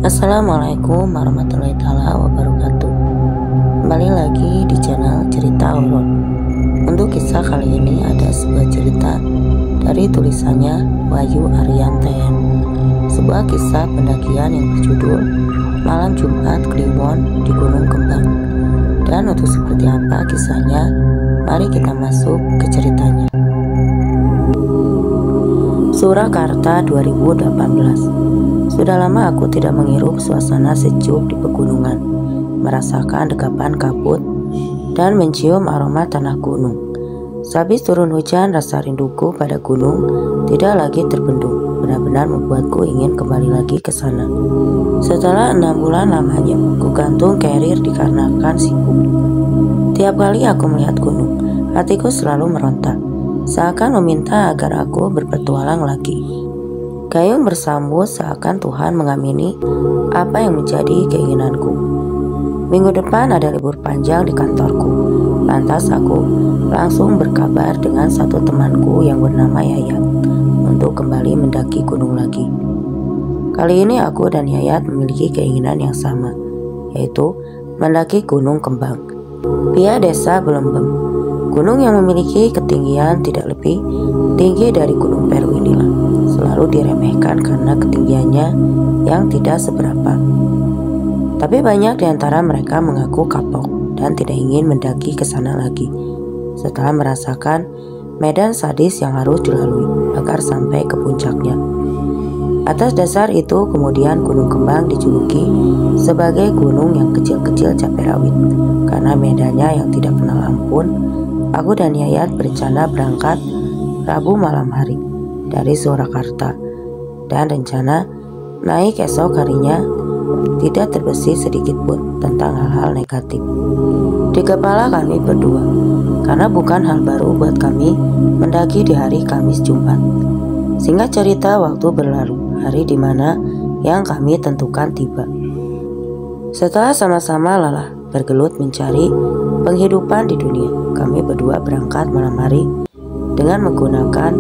Assalamualaikum warahmatullahi wabarakatuh. Kembali lagi di channel cerita horor. Untuk kisah kali ini ada sebuah cerita dari tulisannya Wahyu Arianten. Sebuah kisah pendakian yang berjudul Malam Jumat Kliwon di Gunung Kembang. Dan untuk seperti apa kisahnya, mari kita masuk ke ceritanya. Surakarta 2018. Sudah lama aku tidak menghirup suasana sejuk di pegunungan, merasakan dekapan kabut dan mencium aroma tanah gunung. Sehabis turun hujan, rasa rinduku pada gunung tidak lagi terbendung, benar-benar membuatku ingin kembali lagi ke sana. Setelah 6 bulan lamanya, ku gantung carrier dikarenakan sibuk. Tiap kali aku melihat gunung, hatiku selalu meronta, seakan meminta agar aku berpetualang lagi. Gayung bersambut seakan Tuhan mengamini apa yang menjadi keinginanku. Minggu depan ada libur panjang di kantorku. Lantas aku langsung berkabar dengan satu temanku yang bernama Yayat untuk kembali mendaki gunung lagi. Kali ini aku dan Yayat memiliki keinginan yang sama, yaitu mendaki Gunung Kembang via desa Belembem. Gunung yang memiliki ketinggian tidak lebih tinggi dari Gunung Peru inilah selalu diremehkan karena ketinggiannya yang tidak seberapa. Tapi banyak di antara mereka mengaku kapok dan tidak ingin mendaki ke sana lagi setelah merasakan medan sadis yang harus dilalui agar sampai ke puncaknya. Atas dasar itu kemudian Gunung Kembang dijuluki sebagai gunung yang kecil-kecil cabai rawit karena medannya yang tidak kenal ampun. Aku dan Yayat berencana berangkat Rabu malam hari dari Surakarta dan rencana naik esok harinya tidak terbesit sedikit pun tentang hal-hal negatif di kepala kami berdua, karena bukan hal baru buat kami mendaki di hari Kamis Jumat. Singkat cerita, waktu berlalu, hari di mana yang kami tentukan tiba. Setelah sama-sama lelah bergelut mencari penghidupan di dunia, kami berdua berangkat malam hari dengan menggunakan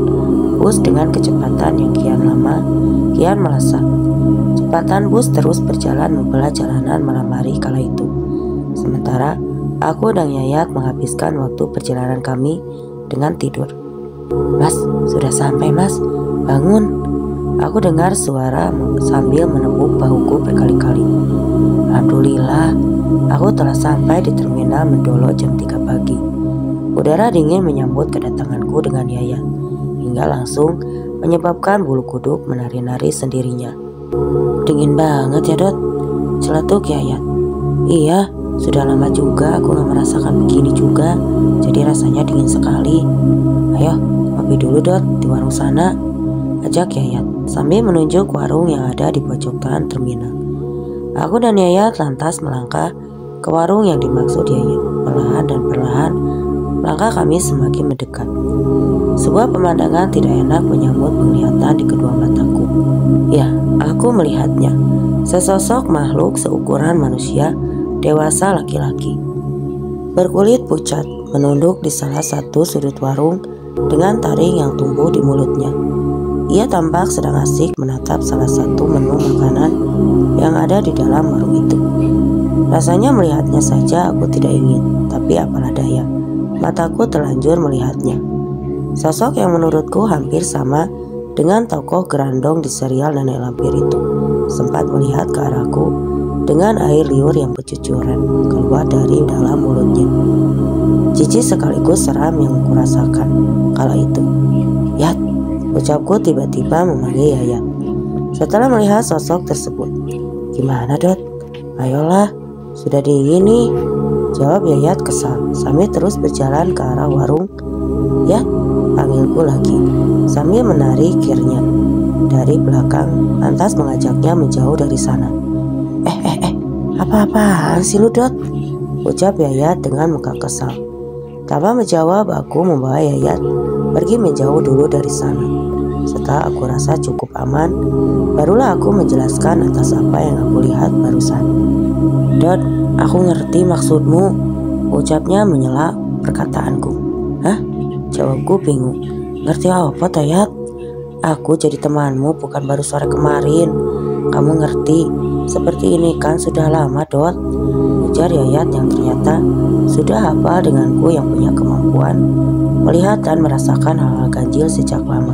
bus dengan kecepatan yang kian lama kian melesat. Kecepatan bus terus berjalan membelah jalanan malam hari kala itu. Sementara aku dan Yayat menghabiskan waktu perjalanan kami dengan tidur. "Mas, sudah sampai mas, bangun." Aku dengar suara sambil menepuk bahuku berkali-kali. Alhamdulillah, aku telah sampai di terminal Mendolo jam 3 pagi. Udara dingin menyambut kedatanganku dengan Yayat, hingga langsung menyebabkan bulu kuduk menari-nari sendirinya. "Dingin banget ya Dot," celetuk Yayat. "Iya, sudah lama juga aku gak merasakan begini juga, jadi rasanya dingin sekali. Ayo, ngopi dulu Dot di warung sana," ajak Yayat sambil menunjuk warung yang ada di pojokan terminal. Aku dan Yayat lantas melangkah ke warung yang dimaksud Yayat. Perlahan dan perlahan langkah kami semakin mendekat. Sebuah pemandangan tidak enak menyambut penglihatan di kedua mataku. Ya, aku melihatnya. Sesosok makhluk seukuran manusia dewasa laki-laki, berkulit pucat, menunduk di salah satu sudut warung dengan taring yang tumbuh di mulutnya. Ia tampak sedang asik menatap salah satu menu makanan yang ada di dalam warung itu. Rasanya melihatnya saja aku tidak ingin, tapi apalah daya, mataku terlanjur melihatnya. Sosok yang menurutku hampir sama dengan tokoh gerandong di serial Nenek Lampir itu sempat melihat ke arahku dengan air liur yang bercucuran keluar dari dalam mulutnya. Jijik sekaligus seram yang kurasakan kala itu. "Yat," ucapku tiba-tiba memanggil Yayat setelah melihat sosok tersebut. "Gimana Dot? Ayolah, sudah dingin nih," jawab Yayat kesal sambil terus berjalan ke arah warung. "Yat," panggilku lagi sambil menarik kirnya dari belakang, lantas mengajaknya menjauh dari sana. Apa-apaan sih lu Dot?" ucap Yayat dengan muka kesal. Tanpa menjawab, aku membawa Yayat pergi menjauh dulu dari sana. Setelah aku rasa cukup aman, barulah aku menjelaskan atas apa yang aku lihat barusan. "Dot, aku ngerti maksudmu," ucapnya menyela perkataanku. "Hah?" jawabku bingung. "Ngerti apa Yayat? Aku jadi temanmu bukan baru sore kemarin. Kamu ngerti, seperti ini kan sudah lama, Dot, ujar Yayat yang ternyata sudah hafal denganku yang punya kemampuan melihat dan merasakan hal-hal ganjil sejak lama.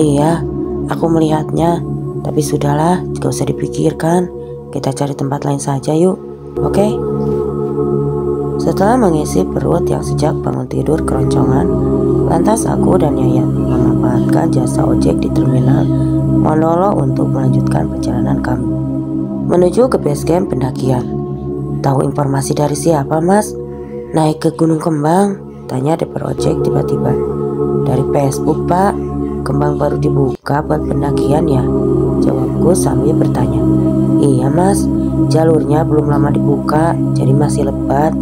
Iya, aku melihatnya, tapi sudahlah, gak usah dipikirkan. Kita cari tempat lain saja yuk, oke? Setelah mengisi perut yang sejak bangun tidur keroncongan, lantas aku dan Yayat memanfaatkan jasa ojek di terminal Mondolo untuk melanjutkan perjalanan kami menuju ke base camp pendakian. Tahu informasi dari siapa, Mas? Naik ke Gunung Kembang? Tanya driver ojek tiba-tiba. Dari Facebook, Pak. Kembang baru dibuka buat pendakian ya? Jawabku sambil bertanya. Iya, Mas. Jalurnya belum lama dibuka, jadi masih lebat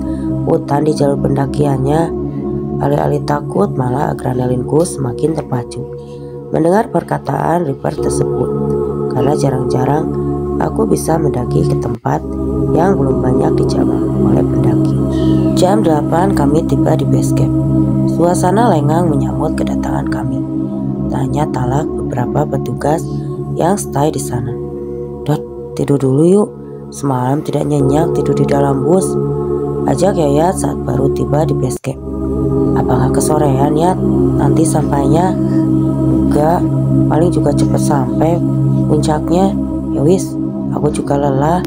hutan di jalur pendakiannya. Alih-alih takut, malah adrenalinku semakin terpacu mendengar perkataan driver tersebut, karena jarang-jarang aku bisa mendaki ke tempat yang belum banyak dijamah oleh pendaki. Jam 8 kami tiba di base camp. Suasana lengang menyambut kedatangan kami. Tanya talak beberapa petugas yang stay di sana. Dot, tidur dulu yuk. Semalam tidak nyenyak tidur di dalam bus, ajak Yayat saat baru tiba di base camp. Apakah kesorean ya? Nanti sampainya? Enggak, paling juga cepat sampai puncaknya. Ya wis, aku juga lelah.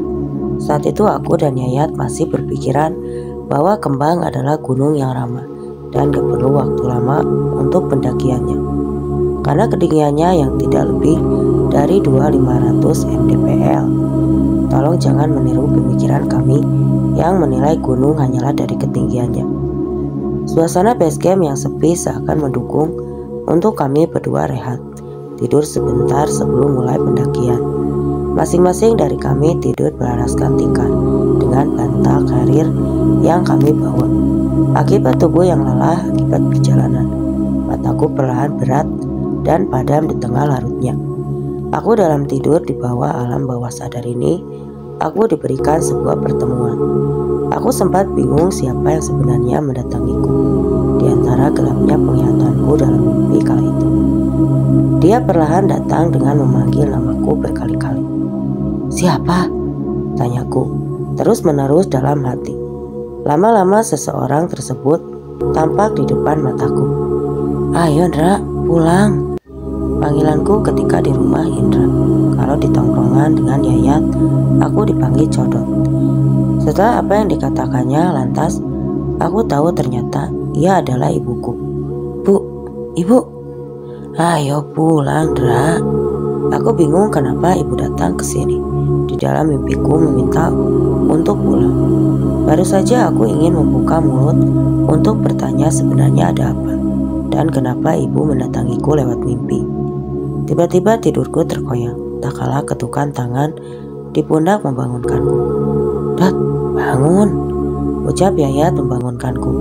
Saat itu aku dan Yayat masih berpikiran bahwa Kembang adalah gunung yang ramah dan gak perlu waktu lama untuk pendakiannya, karena ketinggiannya yang tidak lebih dari 2500 mdpl. Tolong jangan meniru pemikiran kami yang menilai gunung hanyalah dari ketinggiannya. Suasana base camp yang sepi seakan mendukung untuk kami berdua rehat, tidur sebentar sebelum mulai pendakian. Masing-masing dari kami tidur beralaskan tikar dengan bantal karir yang kami bawa. Akibat tubuh yang lelah akibat perjalanan, mataku perlahan berat dan padam di tengah larutnya. Aku dalam tidur di bawah alam bawah sadar ini. Aku diberikan sebuah pertemuan. Aku sempat bingung siapa yang sebenarnya mendatangiku di antara gelapnya penglihatanku dalam mimpi kala itu. Dia perlahan datang dengan memanggil namaku berkali-kali. Siapa? Tanyaku terus menerus dalam hati. Lama-lama seseorang tersebut tampak di depan mataku. Ayo Indra, pulang. Panggilanku ketika di rumah Indra. Kalau di tongkrongan dengan Yayat, aku dipanggil Codot. Setelah apa yang dikatakannya, lantas aku tahu ternyata ia adalah ibuku. Bu, ibu, ayo pulang, Indra. Aku bingung kenapa ibu datang ke sini. Di dalam mimpiku meminta untuk pulang. Baru saja aku ingin membuka mulut untuk bertanya sebenarnya ada apa dan kenapa ibu mendatangiku lewat mimpi. Tiba-tiba tidurku terkoyak, tak kalah ketukan tangan di pundak membangunkanku. Dot, bangun, ucap Yayat membangunkanku.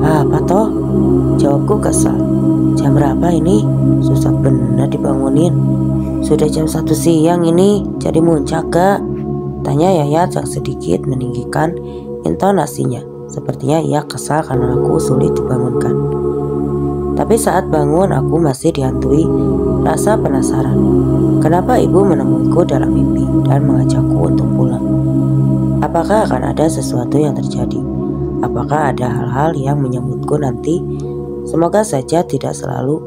Apa toh? Jawabku kesal. Jam berapa ini? Susah benar dibangunin. Sudah jam 1 siang ini, jadi muncak gak? Tanya Yayat yang sedikit meninggikan intonasinya. Sepertinya ia kesal karena aku sulit dibangunkan. Tapi saat bangun aku masih dihantui rasa penasaran. Kenapa ibu menemuiku dalam mimpi dan mengajakku untuk pulang? Apakah akan ada sesuatu yang terjadi? Apakah ada hal-hal yang menyambutku nanti? Semoga saja tidak selalu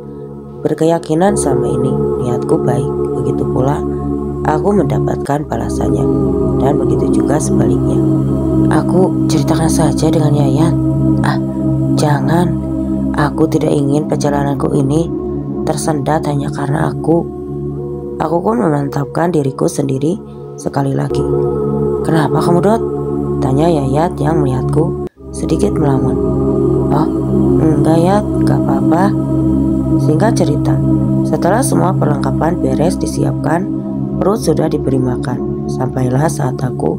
berkeyakinan sama ini niatku baik. Begitu pula aku mendapatkan balasannya, dan begitu juga sebaliknya. Aku ceritakan saja dengan Yayat. Ah, jangan. Aku tidak ingin perjalananku ini tersendat hanya karena aku. Aku pun memantapkan diriku sendiri sekali lagi. Kenapa kamu, Dot? Tanya Yayat yang melihatku sedikit melamun. Oh, enggak ya, gak apa-apa. Singkat cerita, setelah semua perlengkapan beres disiapkan, perut sudah diberi makan. Sampailah saat aku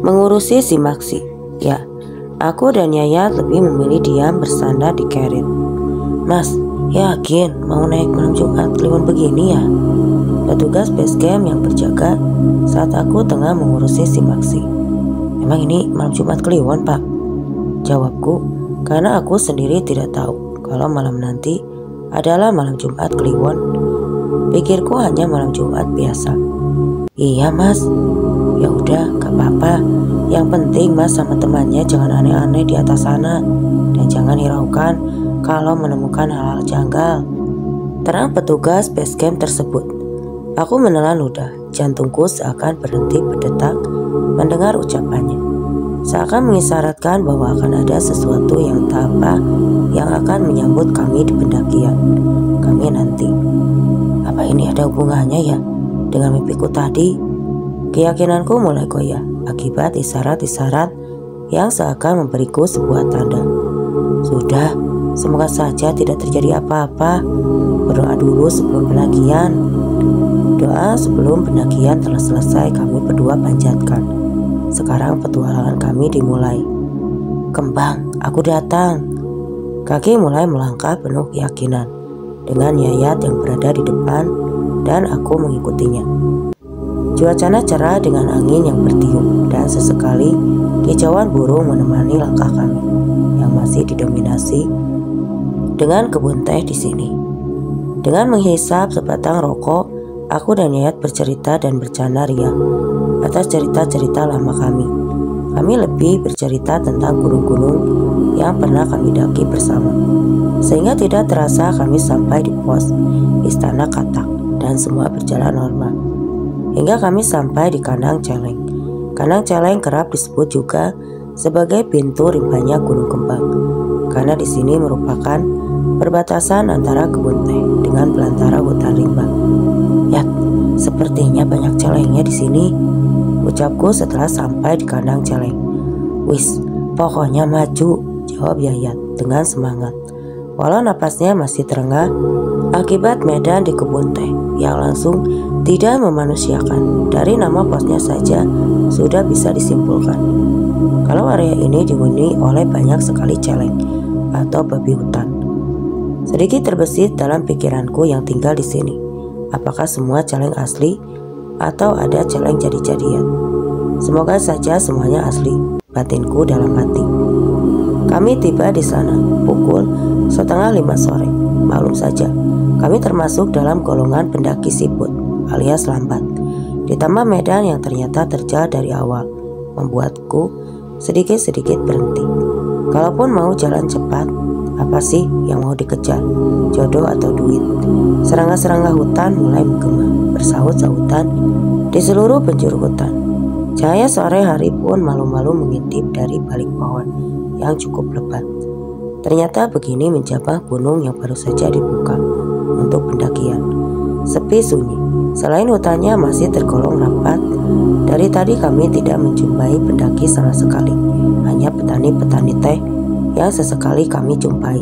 mengurusi si Maksi. Ya, aku dan Yayat lebih memilih diam bersandar di kerit. Mas, yakin mau naik malam Jumat Kliwon begini ya? Petugas base camp yang berjaga saat aku tengah mengurusi si Maksi. Emang ini malam Jumat Kliwon, Pak? Jawabku, karena aku sendiri tidak tahu kalau malam nanti adalah malam Jumat Kliwon. Pikirku hanya malam Jumat biasa. Iya mas. Ya udah, gak apa-apa. Yang penting mas sama temannya jangan aneh-aneh di atas sana. Dan jangan hiraukan kalau menemukan hal-hal janggal. Terang petugas base camp tersebut. Aku menelan ludah. Jantungku seakan berhenti berdetak mendengar ucapannya. Seakan mengisyaratkan bahwa akan ada sesuatu yang tak apa yang akan menyambut kami di pendakian kami nanti. Apa ini ada hubungannya ya dengan mimpiku tadi? Keyakinanku mulai goyah akibat isyarat-isyarat yang seakan memberiku sebuah tanda. Sudah, semoga saja tidak terjadi apa-apa. Berdoa dulu sebelum pendakian. Doa sebelum pendakian telah selesai kami berdua panjatkan. Sekarang petualangan kami dimulai. Kembang, aku datang. Kaki mulai melangkah penuh keyakinan dengan Yayat yang berada di depan dan aku mengikutinya. Cuacanya cerah dengan angin yang bertiup dan sesekali kicauan burung menemani langkah kami yang masih didominasi dengan kebun teh di sini. Dengan menghisap sebatang rokok, aku dan Yayat bercerita dan bercanda ria atas cerita-cerita lama kami. Kami lebih bercerita tentang gunung-gunung yang pernah kami daki bersama. Sehingga tidak terasa kami sampai di pos Istana Katak dan semua berjalan normal. Hingga kami sampai di Kandang Celeng. Kandang Celeng kerap disebut juga sebagai pintu rimbanya Gunung Kembang, karena di sini merupakan perbatasan antara kebun teh dengan belantara hutan rimba. Ya, sepertinya banyak celengnya di sini, ucapku setelah sampai di Kandang Celeng. Wis, pokoknya maju, jawab Yayat dengan semangat. Walau napasnya masih terengah akibat medan di kebun teh yang langsung tidak memanusiakan. Dari nama posnya saja sudah bisa disimpulkan kalau area ini dihuni oleh banyak sekali celeng atau babi hutan. Sedikit terbesit dalam pikiranku yang tinggal di sini. Apakah semua celeng asli atau ada celeng jadi-jadian? Semoga saja semuanya asli, batinku dalam hati. Kami tiba di sana pukul 4:30 sore. Maklum saja, kami termasuk dalam golongan pendaki siput alias lambat. Ditambah medan yang ternyata terjal dari awal, membuatku sedikit-sedikit berhenti. Kalaupun mau jalan cepat, apa sih yang mau dikejar? Jodoh atau duit? Serangga-serangga hutan mulai menggema, bersahut-sahutan di seluruh penjuru hutan. Cahaya sore hari pun malu-malu mengintip dari balik pohon yang cukup lebat. Ternyata begini menjabah gunung yang baru saja dibuka untuk pendakian. Sepi sunyi, selain hutannya masih tergolong rapat. Dari tadi kami tidak menjumpai pendaki sama sekali, hanya petani-petani teh yang sesekali kami jumpai.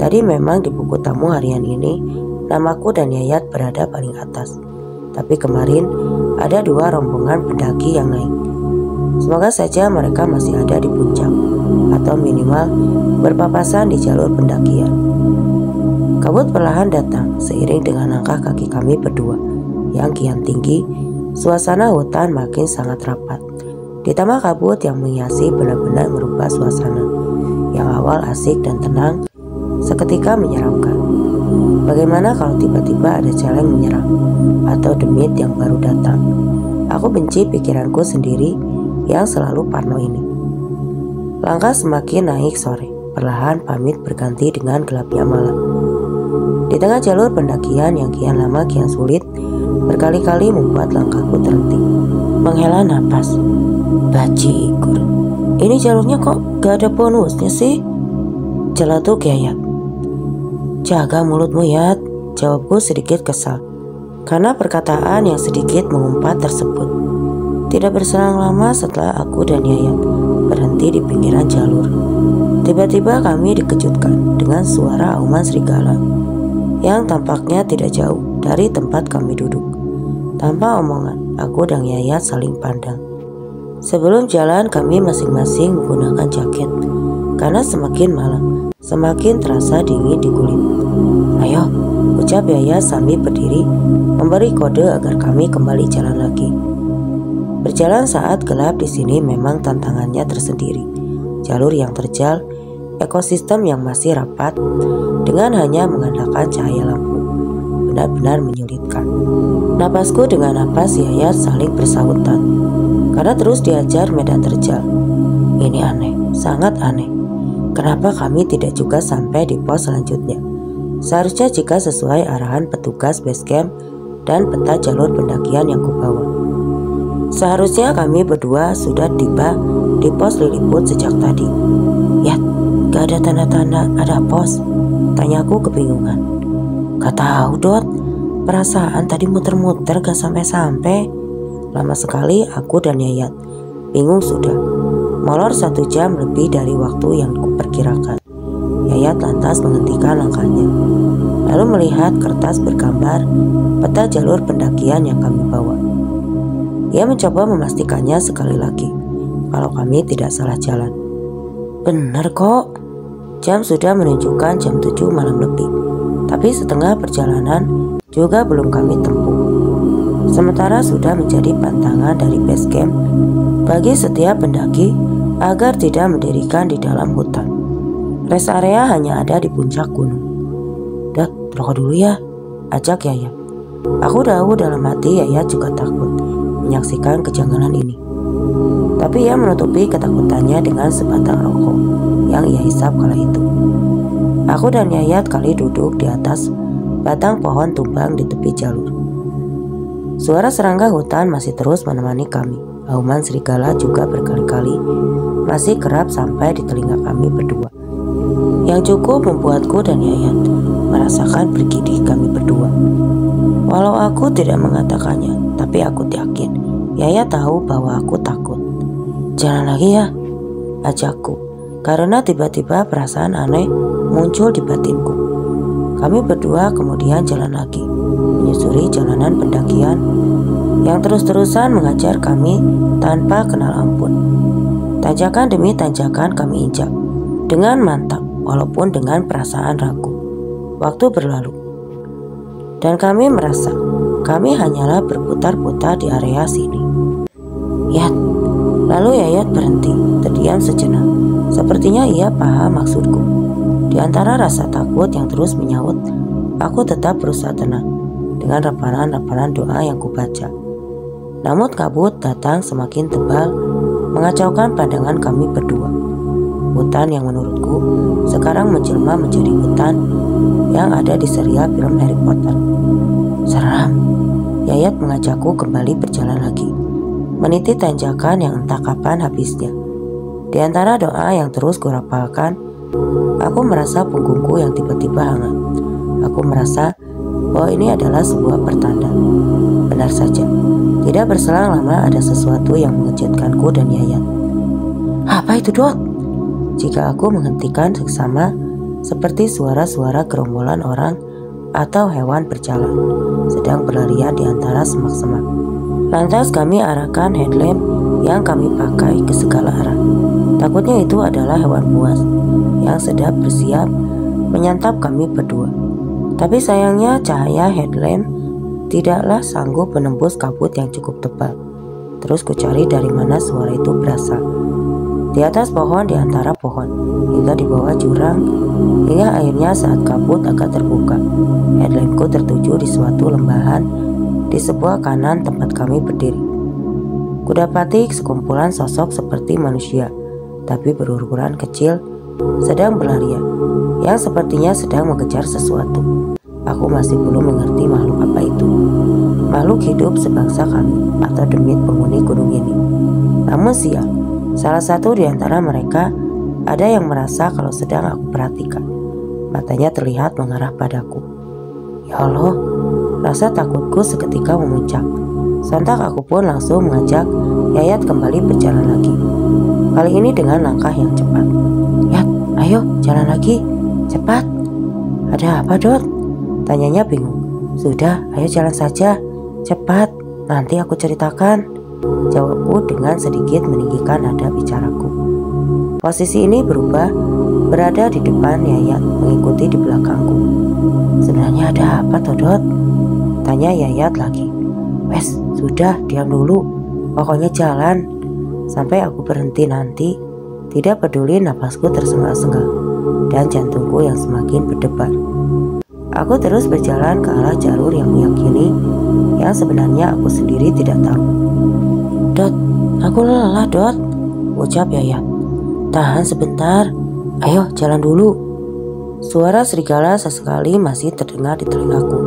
Tadi memang di buku tamu harian ini namaku dan Yayat berada paling atas. Tapi kemarin ada 2 rombongan pendaki yang naik. Semoga saja mereka masih ada di puncak atau minimal berpapasan di jalur pendakian. Kabut perlahan datang seiring dengan langkah kaki kami berdua yang kian tinggi. Suasana hutan makin sangat rapat. Ditambah kabut yang menghiasi benar-benar merubah suasana yang awal asik dan tenang seketika menyeramkan. Bagaimana kalau tiba-tiba ada celeng menyerang atau demit yang baru datang? Aku benci pikiranku sendiri yang selalu parno ini. Langkah semakin naik sore, perlahan pamit berganti dengan gelapnya malam. Di tengah jalur pendakian yang kian lama kian sulit, berkali-kali membuat langkahku terhenti. Menghela napas. Bajigur, ini jalurnya kok gak ada bonusnya sih? Celetuk Yayat. Jaga mulutmu Yat, jawabku sedikit kesal karena perkataan yang sedikit mengumpat tersebut. Tidak berselang lama setelah aku dan Yayat berhenti di pinggiran jalur, tiba-tiba kami dikejutkan dengan suara auman serigala yang tampaknya tidak jauh dari tempat kami duduk. Tanpa omongan, aku dan Yayat saling pandang. Sebelum jalan kami masing-masing menggunakan jaket karena semakin malam semakin terasa dingin di kulit. Ayo, ucap Yayat sambil berdiri memberi kode agar kami kembali jalan lagi. Berjalan saat gelap di sini memang tantangannya tersendiri. Jalur yang terjal, ekosistem yang masih rapat dengan hanya mengandalkan cahaya lampu. benar-benar menyulitkan. Napasku dengan napas Yayat saling bersahutan karena terus diajar medan terjal. Ini aneh, sangat aneh. Kenapa kami tidak juga sampai di pos selanjutnya? Seharusnya jika sesuai arahan petugas base camp dan peta jalur pendakian yang kubawa. Seharusnya kami berdua sudah tiba di pos Lilliput sejak tadi. Ya, gak ada tanda-tanda ada pos, tanyaku kebingungan. Gak tahu Dot, perasaan tadi muter-muter gak sampai-sampai. Lama sekali aku dan Yayat, bingung sudah. Molor 1 jam lebih dari waktu yang kuperkirakan. Yayat lantas menghentikan langkahnya, lalu melihat kertas bergambar peta jalur pendakian yang kami bawa. Ia mencoba memastikannya sekali lagi kalau kami tidak salah jalan. Benar kok, jam sudah menunjukkan jam 7 malam lebih, tapi setengah perjalanan juga belum kami tempuh. Sementara sudah menjadi pantangan dari base camp bagi setiap pendaki agar tidak mendirikan di dalam hutan. Rest area hanya ada di puncak gunung. Dot, rokok dulu ya, ajak Yayat. Aku tahu dalam hati Yayat juga takut menyaksikan kejanggalan ini. Tapi ia menutupi ketakutannya dengan sebatang rokok yang ia hisap kala itu. Aku dan Yayat kali duduk di atas batang pohon tumbang di tepi jalur. Suara serangga hutan masih terus menemani kami. Auman serigala juga berkali-kali masih kerap sampai di telinga kami berdua, yang cukup membuatku dan Yayat merasakan bergidih kami berdua. Walau aku tidak mengatakannya, tapi aku yakin Yayat tahu bahwa aku takut. Jalan lagi ya, ajakku, karena tiba-tiba perasaan aneh muncul di batinku. Kami berdua kemudian jalan lagi, menyusuri jalanan pendakian yang terus-terusan mengajar kami tanpa kenal ampun. Tanjakan demi tanjakan kami injak dengan mantap, walaupun dengan perasaan ragu. Waktu berlalu, dan kami merasa kami hanyalah berputar-putar di area sini. Yat, lalu Yayat berhenti, terdiam sejenak. Sepertinya ia paham maksudku. Di antara rasa takut yang terus menyaut, aku tetap berusaha tenang dengan rapalan-rapalan doa yang kubaca. Namun kabut datang semakin tebal, mengacaukan pandangan kami berdua. Hutan yang menurutku sekarang menjelma menjadi hutan yang ada di serial film Harry Potter. Seram. Yayat mengajakku kembali berjalan lagi, meniti tanjakan yang entah kapan habisnya. Di antara doa yang terus kurapalkan, aku merasa punggungku yang tiba-tiba hangat. Aku merasa bahwa ini adalah sebuah pertanda. Benar saja, tidak berselang lama ada sesuatu yang mengejutkanku dan Yayat. Apa itu, Dot? Jika aku menghentikan seksama, seperti suara-suara gerombolan orang atau hewan berjalan, sedang berlarian di antara semak-semak. Lantas kami arahkan headlamp yang kami pakai ke segala arah. Takutnya itu adalah hewan buas yang sedang bersiap menyantap kami berdua. Tapi sayangnya cahaya headlamp tidaklah sanggup menembus kabut yang cukup tebal. Terus kucari dari mana suara itu berasal. Di atas pohon, di antara pohon, hingga di bawah jurang, hingga akhirnya saat kabut agak terbuka, headlampku tertuju di suatu lembahan di sebuah kanan tempat kami berdiri. Kudapati sekumpulan sosok seperti manusia, tapi berukuran kecil, sedang berlarian, yang sepertinya sedang mengejar sesuatu. Aku masih belum mengerti makhluk apa itu. Makhluk hidup sebangsa kami atau demit penghuni gunung ini. Namun sial, salah satu di antara mereka ada yang merasa kalau sedang aku perhatikan. Matanya terlihat mengarah padaku. Ya Allah, rasa takutku seketika memuncak. Sontak aku pun langsung mengajak Yayat kembali berjalan lagi. Kali ini dengan langkah yang cepat. Yat, ayo jalan lagi, cepat. Ada apa, Dot? Tanyanya bingung. Sudah, ayo jalan saja, cepat, nanti aku ceritakan, jawabku dengan sedikit meninggikan nada bicaraku. Posisi ini berubah, berada di depan Yayat, mengikuti di belakangku. Sebenarnya ada apa, Dot? Tanya Yayat lagi. Wes, sudah, diam dulu, pokoknya jalan, sampai aku berhenti nanti. Tidak peduli napasku tersengal-sengal dan jantungku yang semakin berdebar. Aku terus berjalan ke arah jalur yang kuyakini yang sebenarnya aku sendiri tidak tahu. "Dot, aku lelah, Dot," ucap Yayat. "Tahan sebentar, ayo jalan dulu." Suara serigala sesekali masih terdengar di telingaku.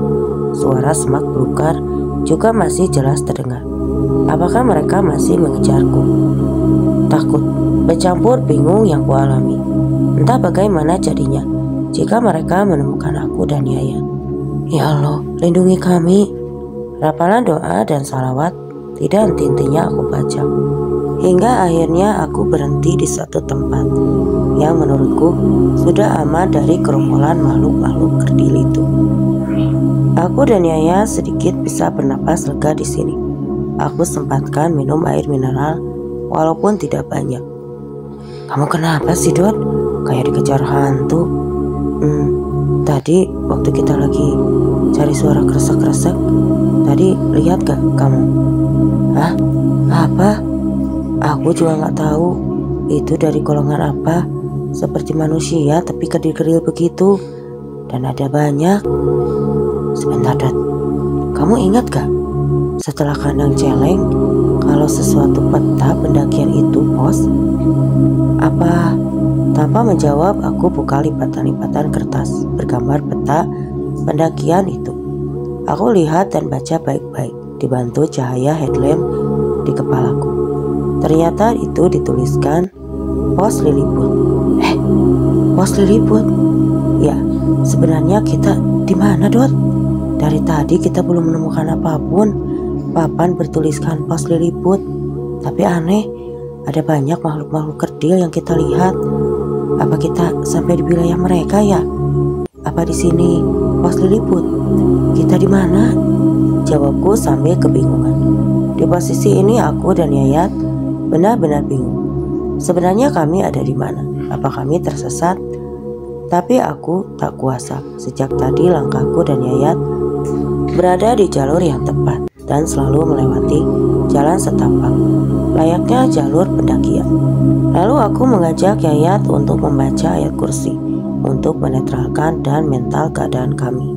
Suara semak belukar juga masih jelas terdengar. Apakah mereka masih mengejarku? Takut, bercampur bingung yang kualami. Entah bagaimana jadinya jika mereka menemukan aku dan Yayat. Ya Allah, lindungi kami. Rapalan doa dan salawat tidak henti-hentinya aku baca. Hingga akhirnya aku berhenti di satu tempat yang menurutku sudah aman dari kerumunan makhluk-makhluk kerdil itu. Aku dan Yaya sedikit bisa bernapas lega di sini. Aku sempatkan minum air mineral walaupun tidak banyak. "Kamu kenapa sih, Dot? Kayak dikejar hantu." Tadi waktu kita lagi cari suara kresek-kresek, tadi lihat gak kamu? Hah? Apa? Aku juga gak tahu itu dari golongan apa. Seperti manusia tapi kerdil-kerdil begitu. Dan ada banyak. Sebentar, Dot. Kamu ingat gak? Setelah kandang celeng, kalau sesuatu peta pendakian itu pos? Apa? Tanpa menjawab, aku buka lipatan-lipatan kertas bergambar peta pendakian itu. Aku lihat dan baca baik-baik dibantu cahaya headlamp di kepalaku. Ternyata itu dituliskan Pos Lilliput. Pos Lilliput? Ya, sebenarnya kita di mana, Dot? Dari tadi kita belum menemukan apapun. Papan bertuliskan Pos Lilliput. Tapi aneh, ada banyak makhluk-makhluk kerdil yang kita lihat. Apa kita sampai di wilayah mereka ya? Apa di sini Pos Lilliput? Kita di mana? Jawabku sambil kebingungan. Di posisi ini aku dan Yayat benar-benar bingung. Sebenarnya kami ada di mana? Apa kami tersesat? Tapi aku tak kuasa. Sejak tadi langkahku dan Yayat berada di jalur yang tepat dan selalu melewati jalan setapak, layaknya jalur pendakian. Lalu aku mengajak Yayat untuk membaca ayat kursi untuk menetralkan dan mental keadaan kami.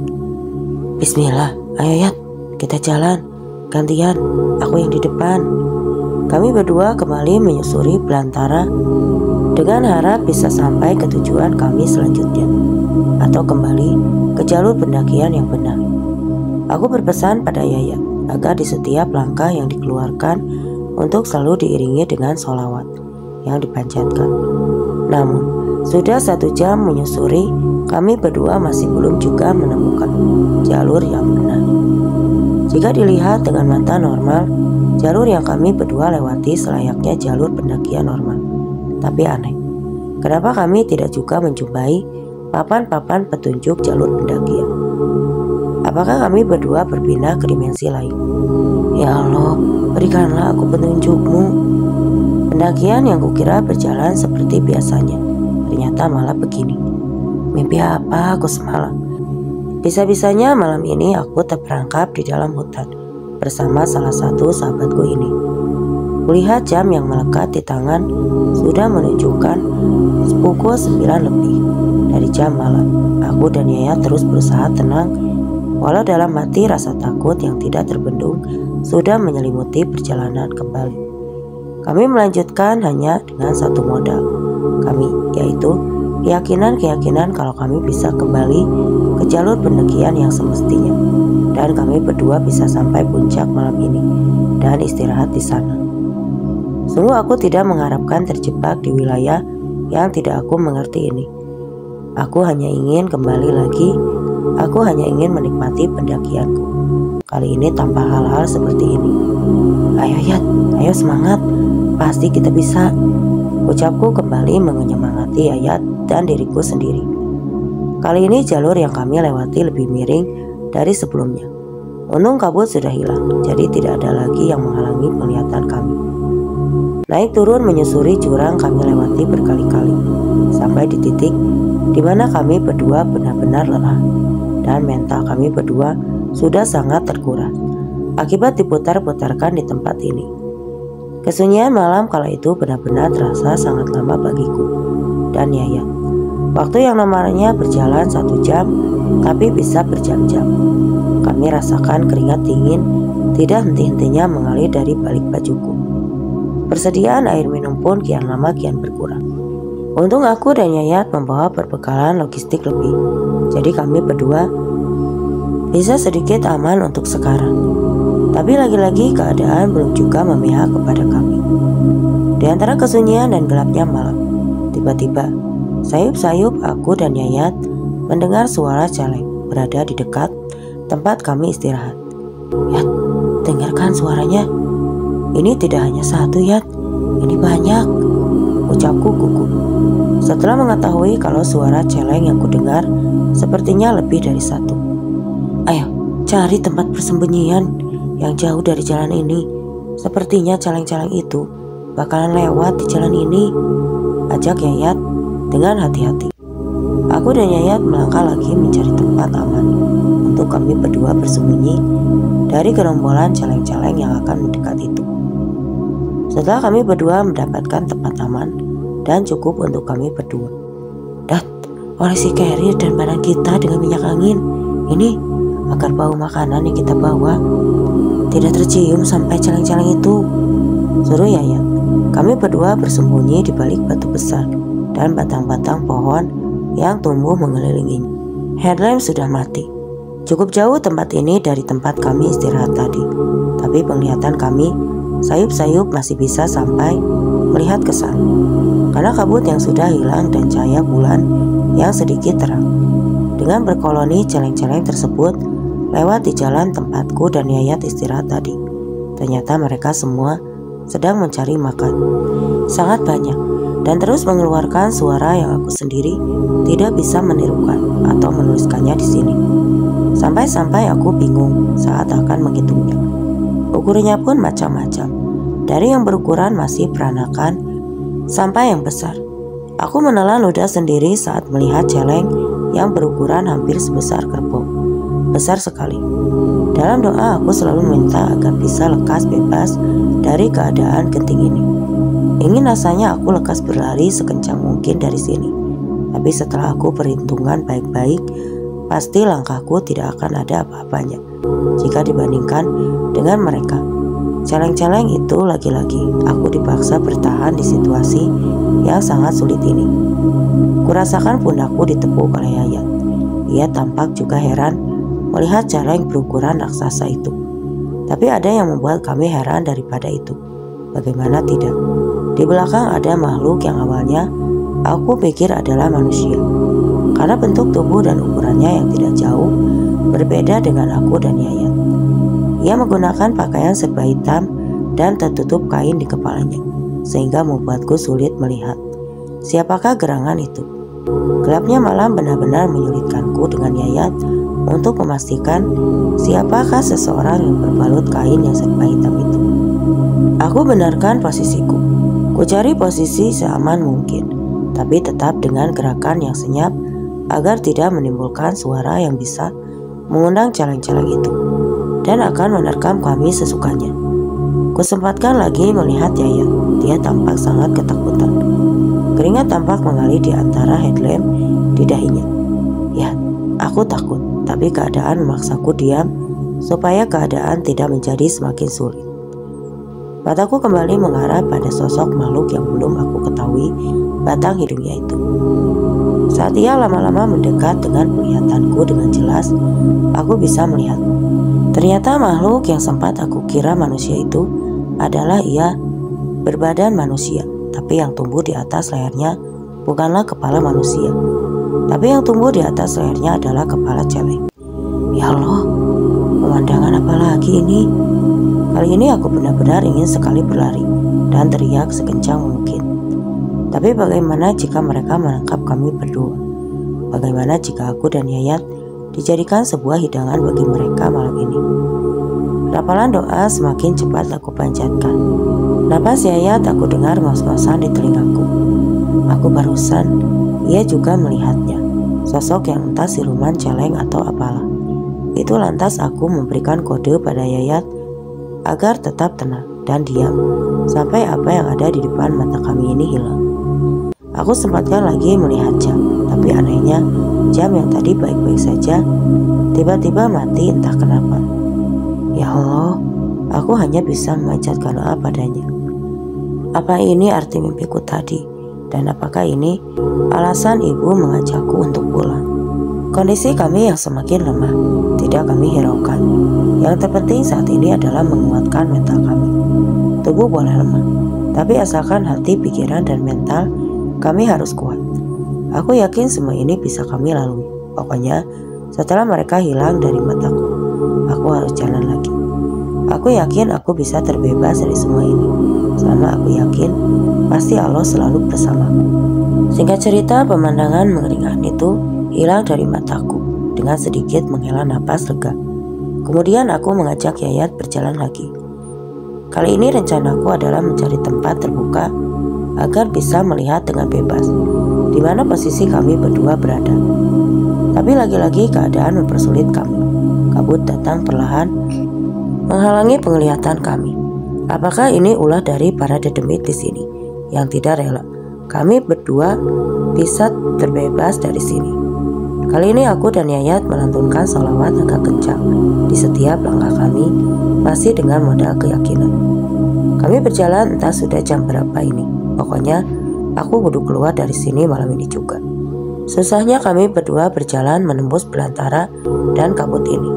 Bismillah, ayo Yat, kita jalan. Gantian, aku yang di depan. Kami berdua kembali menyusuri belantara dengan harap bisa sampai ke tujuan kami selanjutnya, atau kembali ke jalur pendakian yang benar. Aku berpesan pada Yayat agar di setiap langkah yang dikeluarkan untuk selalu diiringi dengan sholawat yang dipanjatkan. Namun, sudah 1 jam menyusuri, kami berdua masih belum juga menemukan jalur yang benar. Jika dilihat dengan mata normal, jalur yang kami berdua lewati selayaknya jalur pendakian normal. Tapi aneh, kenapa kami tidak juga menjumpai papan-papan petunjuk jalur pendakian? Apakah kami berdua berpindah ke dimensi lain? Ya Allah, berikanlah aku petunjuk-Mu. Pendakian yang kukira berjalan seperti biasanya, ternyata malah begini. Mimpi apa aku semalam? Bisa-bisanya malam ini aku terperangkap di dalam hutan bersama salah satu sahabatku ini. Kulihat jam yang melekat di tangan sudah menunjukkan pukul 9 lebih dari jam malam. Aku dan Yaya terus berusaha tenang, walau dalam hati rasa takut yang tidak terbendung sudah menyelimuti perjalanan kembali. Kami melanjutkan hanya dengan satu modal kami, yaitu keyakinan kalau kami bisa kembali ke jalur pendakian yang semestinya, dan kami berdua bisa sampai puncak malam ini dan istirahat di sana. Sungguh aku tidak mengharapkan terjebak di wilayah yang tidak aku mengerti ini. Aku hanya ingin kembali lagi. Aku hanya ingin menikmati pendakianku. Kali ini tanpa hal-hal seperti ini. Ayo Yat, ayo semangat. Pasti kita bisa. Ucapku kembali menyemangati Yayat dan diriku sendiri. Kali ini jalur yang kami lewati lebih miring dari sebelumnya. Untung kabut sudah hilang, jadi tidak ada lagi yang menghalangi penglihatan kami. Naik turun menyusuri jurang kami lewati berkali-kali, sampai di titik di mana kami berdua benar-benar lelah, dan mental kami berdua sudah sangat terkuras akibat diputar-putarkan di tempat ini. Kesunyian malam kala itu benar-benar terasa sangat lama bagiku dan Yayat. Waktu yang namanya berjalan 1 jam tapi bisa berjam-jam. Kami rasakan keringat dingin tidak henti-hentinya mengalir dari balik bajuku. Persediaan air minum pun kian lama kian berkurang. Untung aku dan Yayat membawa perbekalan logistik lebih, jadi kami berdua bisa sedikit aman untuk sekarang. Tapi lagi-lagi keadaan belum juga memihak kepada kami. Di antara kesunyian dan gelapnya malam, tiba-tiba sayup-sayup aku dan Yayat mendengar suara celeng berada di dekat tempat kami istirahat. Yat, dengarkan suaranya. Ini tidak hanya satu, Yat. Ini banyak, ucapku gugup. Setelah mengetahui kalau suara celeng yang kudengar sepertinya lebih dari satu. Ayo, cari tempat persembunyian yang jauh dari jalan ini. Sepertinya celeng-celeng itu bakalan lewat di jalan ini, ajak Yayat dengan hati-hati. Aku dan Yayat melangkah lagi mencari tempat aman untuk kami berdua bersembunyi dari gerombolan celeng-celeng yang akan mendekat itu. Setelah kami berdua mendapatkan tempat aman dan cukup untuk kami berdua, dat, olesi carrier dan badan kita dengan minyak angin ini agar bau makanan yang kita bawa tidak tercium sampai celeng-celeng itu, suruh Yayat. Kami berdua bersembunyi di balik batu besar dan batang-batang pohon yang tumbuh mengelilinginya. Headlamp sudah mati. Cukup jauh tempat ini dari tempat kami istirahat tadi, tapi penglihatan kami sayup-sayup masih bisa sampai melihat ke sana karena kabut yang sudah hilang dan cahaya bulan yang sedikit terang. Dengan berkoloni celeng-celeng tersebut lewat di jalan tempatku dan Yayat istirahat tadi, ternyata mereka semua sedang mencari makan. Sangat banyak dan terus mengeluarkan suara yang aku sendiri tidak bisa menirukan atau menuliskannya di sini. Sampai-sampai aku bingung saat akan menghitungnya. Ukurannya pun macam-macam, dari yang berukuran masih peranakan sampai yang besar. Aku menelan ludah sendiri saat melihat celeng yang berukuran hampir sebesar kerbau. Besar sekali. Dalam doa aku selalu meminta agar bisa lekas bebas dari keadaan genting ini. Ingin rasanya aku lekas berlari sekencang mungkin dari sini. Tapi setelah aku perhitungan baik-baik, pasti langkahku tidak akan ada apa-apanya jika dibandingkan dengan mereka. Celeng-celeng itu lagi-lagi aku dipaksa bertahan di situasi yang sangat sulit ini. Kurasakan pundakku ditepuk oleh Yayat. Ia tampak juga heran melihat celeng berukuran raksasa itu. Tapi ada yang membuat kami heran daripada itu. Bagaimana tidak? Di belakang ada makhluk yang awalnya aku pikir adalah manusia. Karena bentuk tubuh dan ukurannya yang tidak jauh berbeda dengan aku dan Yayat. Ia menggunakan pakaian serba hitam dan tertutup kain di kepalanya, sehingga membuatku sulit melihat siapakah gerangan itu. Gelapnya malam benar-benar menyulitkanku dengan Yayat untuk memastikan siapakah seseorang yang berbalut kain yang serba hitam itu. Aku benarkan posisiku. Ku cari posisi seaman mungkin, tapi tetap dengan gerakan yang senyap agar tidak menimbulkan suara yang bisa mengundang celeng-celeng itu dan akan menerkam kami sesukanya. Kusempatkan lagi melihat Yayat. Dia tampak sangat ketakutan. Keringat tampak mengalir di antara headlamp di dahinya. Ya, aku takut, tapi keadaan memaksaku diam supaya keadaan tidak menjadi semakin sulit. Mataku kembali mengarah pada sosok makhluk yang belum aku ketahui batang hidungnya itu. Saat ia lama-lama mendekat dengan penglihatanku dengan jelas, aku bisa melihat. Ternyata makhluk yang sempat aku kira manusia itu adalah ia berbadan manusia, tapi yang tumbuh di atas lehernya bukanlah kepala manusia, tapi yang tumbuh di atas lehernya adalah kepala celeng. Ya Allah, pemandangan apa lagi ini? Kali ini aku benar-benar ingin sekali berlari dan teriak sekencang mungkin. Tapi bagaimana jika mereka menangkap kami berdua? Bagaimana jika aku dan Yayat dijadikan sebuah hidangan bagi mereka malam ini? Rapalan doa semakin cepat aku panjatkan. Napas Yayat aku dengar ngos-ngosan di telingaku. Aku barusan, ia juga melihatnya. Sosok yang entah siluman celeng atau apalah. Itu lantas aku memberikan kode pada Yayat agar tetap tenang dan diam sampai apa yang ada di depan mata kami ini hilang. Aku sempatkan lagi melihat jam, tapi anehnya jam yang tadi baik-baik saja tiba-tiba mati entah kenapa. Ya Allah, aku hanya bisa memanjatkan doa padanya. Apa ini arti mimpiku tadi? Dan apakah ini alasan ibu mengajakku untuk pulang? Kondisi kami yang semakin lemah tidak kami hiraukan. Yang terpenting saat ini adalah menguatkan mental kami. Tubuh boleh lemah, tapi asalkan hati, pikiran, dan mental kami harus kuat. Aku yakin semua ini bisa kami lalui. Pokoknya setelah mereka hilang dari mataku, aku harus jalan lagi. Aku yakin aku bisa terbebas dari semua ini. Selama aku yakin, pasti Allah selalu bersamaku. Singkat cerita, pemandangan mengeringan itu hilang dari mataku dengan sedikit menghela napas lega. Kemudian aku mengajak Yayat berjalan lagi. Kali ini rencanaku adalah mencari tempat terbuka agar bisa melihat dengan bebas di mana posisi kami berdua berada. Tapi lagi-lagi keadaan mempersulit kami. Kabut datang perlahan menghalangi penglihatan kami. Apakah ini ulah dari para dedemit di sini yang tidak rela kami berdua bisa terbebas dari sini? Kali ini aku dan Yayat melantunkan sholawat agak kencang di setiap langkah kami, masih dengan modal keyakinan. Kami berjalan entah sudah jam berapa ini. Pokoknya aku kudu keluar dari sini malam ini juga. Susahnya kami berdua berjalan menembus belantara dan kabut ini,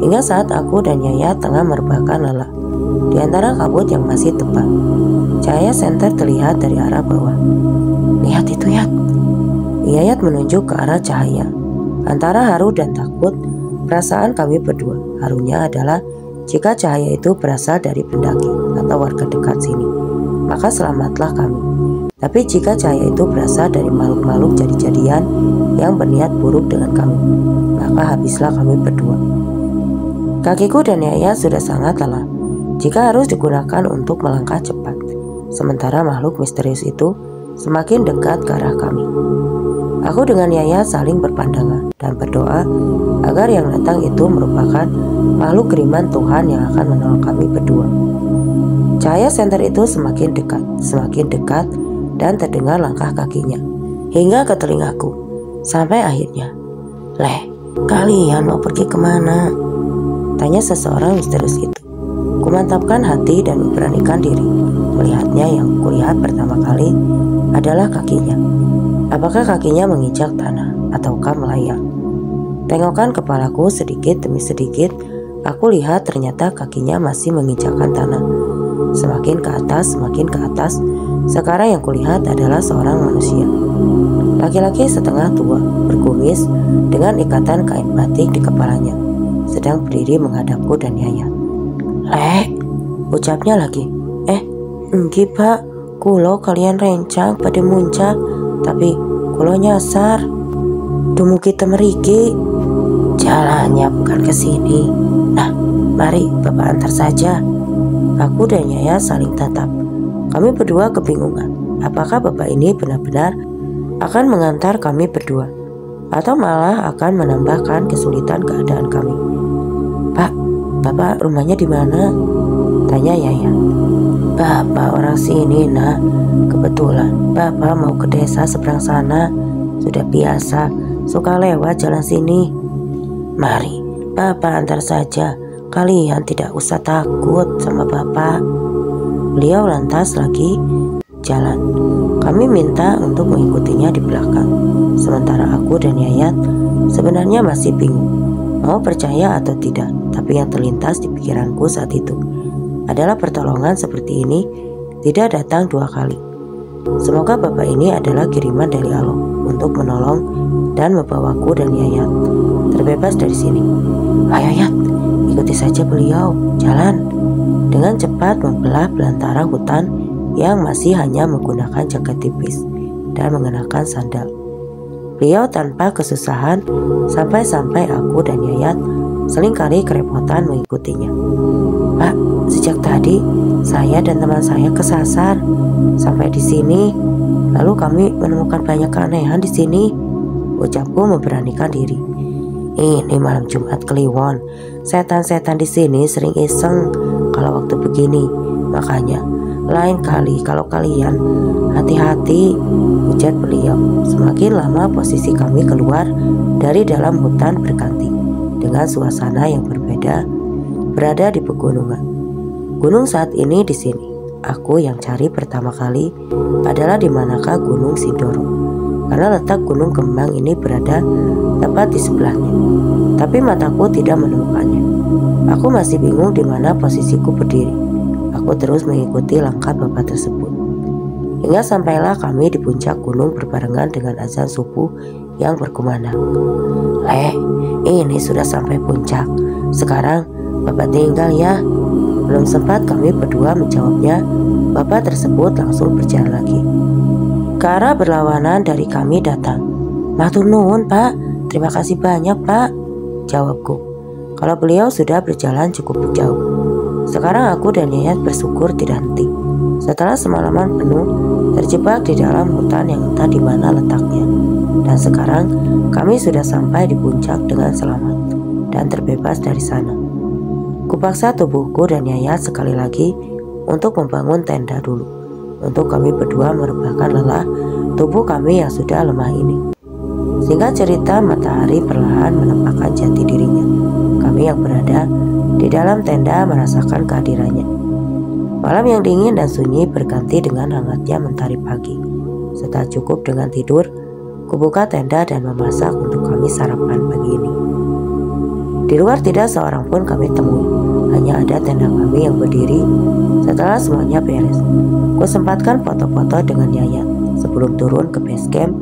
hingga saat aku dan Yayat tengah merebahkan lelah di antara kabut yang masih tebal. Cahaya senter terlihat dari arah bawah. Lihat itu, Yat. Yayat menunjuk ke arah cahaya. Antara haru dan takut, perasaan kami berdua. Harunya adalah jika cahaya itu berasal dari pendaki atau warga dekat sini, maka selamatlah kami. Tapi jika cahaya itu berasal dari makhluk-makhluk jadi-jadian yang berniat buruk dengan kami, maka habislah kami berdua. Kakiku dan Yayat sudah sangat lelah jika harus digunakan untuk melangkah cepat, sementara makhluk misterius itu semakin dekat ke arah kami. Aku dengan Yayat saling berpandangan dan berdoa agar yang datang itu merupakan makhluk kiriman Tuhan yang akan menolong kami berdua. Cahaya senter itu semakin dekat, dan terdengar langkah kakinya hingga ke telingaku. Sampai akhirnya, "Leh, kalian mau pergi kemana?" tanya seseorang misterius itu. Kumantapkan hati dan memberanikan diri. Melihatnya, yang kulihat pertama kali adalah kakinya. Apakah kakinya menginjak tanah ataukah melayang? Tengokan kepalaku sedikit demi sedikit, aku lihat ternyata kakinya masih menginjakkan tanah. Semakin ke atas, semakin ke atas. Sekarang yang kulihat adalah seorang manusia. Laki-laki setengah tua, berkumis dengan ikatan kain batik di kepalanya, sedang berdiri menghadapku dan Yayat. "Lek," ucapnya lagi. "Enggi pak, kulo kalian rencang pada muncak, tapi kulo nyasar. Dumugi temeriki, jalannya bukan ke sini. Nah, mari bapak antar saja." Aku dan Yayat saling tatap. Kami berdua kebingungan. Apakah bapak ini benar-benar akan mengantar kami berdua, atau malah akan menambahkan kesulitan keadaan kami? "Pak, bapak rumahnya di mana?" tanya Yayat. "Bapak orang sini, nak. Kebetulan bapak mau ke desa seberang sana. Sudah biasa, suka lewat jalan sini. Mari, bapak antar saja. Kalian tidak usah takut sama bapak." Beliau lantas lagi jalan. Kami minta untuk mengikutinya di belakang. Sementara aku dan Yayat sebenarnya masih bingung mau percaya atau tidak. Tapi yang terlintas di pikiranku saat itu adalah pertolongan seperti ini tidak datang dua kali. Semoga bapak ini adalah kiriman dari Allah untuk menolong dan membawaku dan Yayat terbebas dari sini. "Ayo Yat, ikuti saja beliau, jalan." Dengan cepat membelah belantara hutan yang masih hanya menggunakan jaket tipis dan mengenakan sandal. Beliau tanpa kesusahan sampai-sampai aku dan Yayat seringkali kerepotan mengikutinya. "Pak, sejak tadi saya dan teman saya kesasar. Sampai di sini, lalu kami menemukan banyak keanehan di sini," ucapku memberanikan diri. "Ini malam Jumat Kliwon. Setan-setan di sini sering iseng kalau waktu begini. Makanya Lain kali kalau kalian hati-hati, ujar beliau. Semakin lama posisi kami keluar dari dalam hutan berganti dengan suasana yang berbeda, berada di pegunungan. Gunung saat ini di sini. Aku yang cari pertama kali adalah di manakah Gunung Sindoro, karena letak Gunung Kembang ini berada tepat di sebelahnya. Tapi mataku tidak menemukannya. Aku masih bingung di mana posisiku berdiri. Aku terus mengikuti langkah bapak tersebut. Hingga sampailah kami di puncak gunung berbarengan dengan azan subuh yang berkumandang. Ini sudah sampai puncak. Sekarang bapak tinggal ya. Belum sempat kami berdua menjawabnya, bapak tersebut langsung berjalan lagi. Ke arah berlawanan dari kami datang. Matur nuwun pak, terima kasih banyak pak, jawabku. Kalau beliau sudah berjalan cukup jauh. Sekarang aku dan Yayat bersyukur tidak henti. Setelah semalaman penuh terjebak di dalam hutan yang entah di mana letaknya. Dan sekarang kami sudah sampai di puncak dengan selamat dan terbebas dari sana. Kupaksa tubuhku dan Yayat sekali lagi untuk membangun tenda dulu. Untuk kami berdua merebahkan lelah tubuh kami yang sudah lemah ini. Sehingga cerita matahari perlahan menampakkan jati dirinya. Kami yang berada di dalam tenda merasakan kehadirannya. Malam yang dingin dan sunyi berganti dengan hangatnya mentari pagi. Setelah cukup dengan tidur, kubuka tenda dan memasak untuk kami sarapan pagi ini. Di luar tidak seorang pun kami temui. Hanya ada tenda kami yang berdiri. Setelah semuanya beres, kusempatkan foto-foto dengan Yayat. Sebelum turun ke base camp,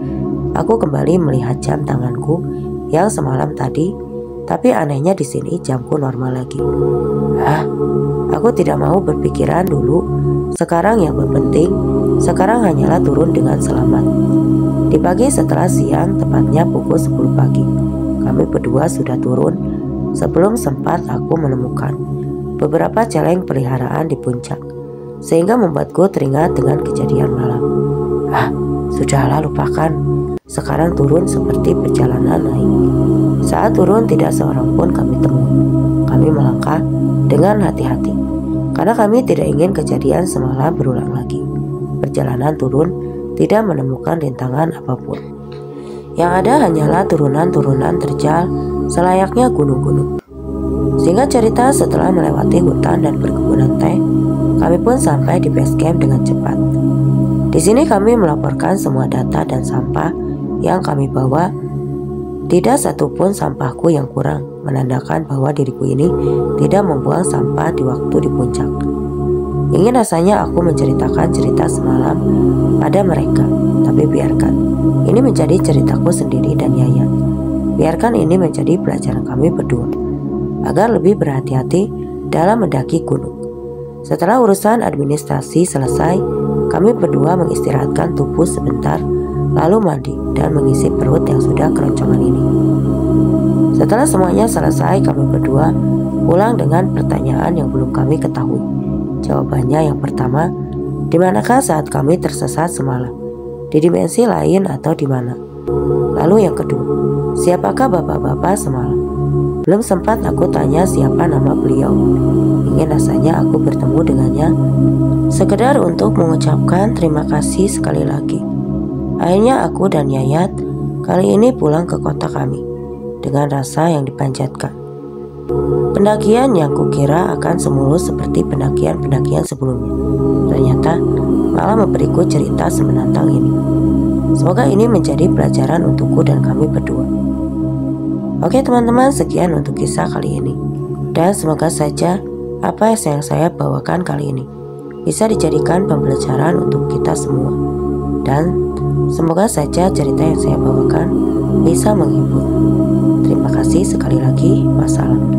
aku kembali melihat jam tanganku yang semalam tadi. Tapi anehnya di sini jamku normal lagi. Aku tidak mau berpikiran dulu. Sekarang yang berpenting, sekarang hanyalah turun dengan selamat. Di pagi setelah siang, tepatnya pukul 10 pagi, kami berdua sudah turun sebelum sempat aku menemukan beberapa celeng peliharaan di puncak, sehingga membuatku teringat dengan kejadian malam. Sudahlah lupakan. Sekarang turun seperti perjalanan naik. Saat turun tidak seorang pun kami temui. Kami melangkah dengan hati-hati karena kami tidak ingin kejadian semalam berulang lagi. Perjalanan turun tidak menemukan rintangan apapun. Yang ada hanyalah turunan-turunan terjal selayaknya gunung-gunung. Sehingga cerita setelah melewati hutan dan perkebunan teh, kami pun sampai di base camp dengan cepat. Di sini kami melaporkan semua data dan sampah yang kami bawa. Tidak satupun sampahku yang kurang, menandakan bahwa diriku ini tidak membuang sampah di waktu di puncak. Ingin rasanya aku menceritakan cerita semalam pada mereka, tapi biarkan. Ini menjadi ceritaku sendiri dan Yayat. Biarkan ini menjadi pelajaran kami berdua, agar lebih berhati-hati dalam mendaki gunung. Setelah urusan administrasi selesai, kami berdua mengistirahatkan tubuh sebentar, lalu mandi dan mengisi perut yang sudah keroncongan ini. Setelah semuanya selesai, kami berdua pulang dengan pertanyaan yang belum kami ketahui. Jawabannya yang pertama, di manakah saat kami tersesat semalam? Di dimensi lain atau di mana? Lalu yang kedua, siapakah bapak-bapak semalam? Belum sempat aku tanya siapa nama beliau. Ingin rasanya aku bertemu dengannya, sekedar untuk mengucapkan terima kasih sekali lagi. Akhirnya aku dan Yayat kali ini pulang ke kota kami dengan rasa yang dipanjatkan. Pendakian yang kukira akan semulus seperti pendakian-pendakian sebelumnya, ternyata malah memberiku cerita semenantang ini. Semoga ini menjadi pelajaran untukku dan kami berdua. Oke teman-teman, sekian untuk kisah kali ini. Dan semoga saja apa yang saya bawakan kali ini bisa dijadikan pembelajaran untuk kita semua. Dan semoga saja cerita yang saya bawakan bisa menghibur. Terima kasih sekali lagi. Wassalam.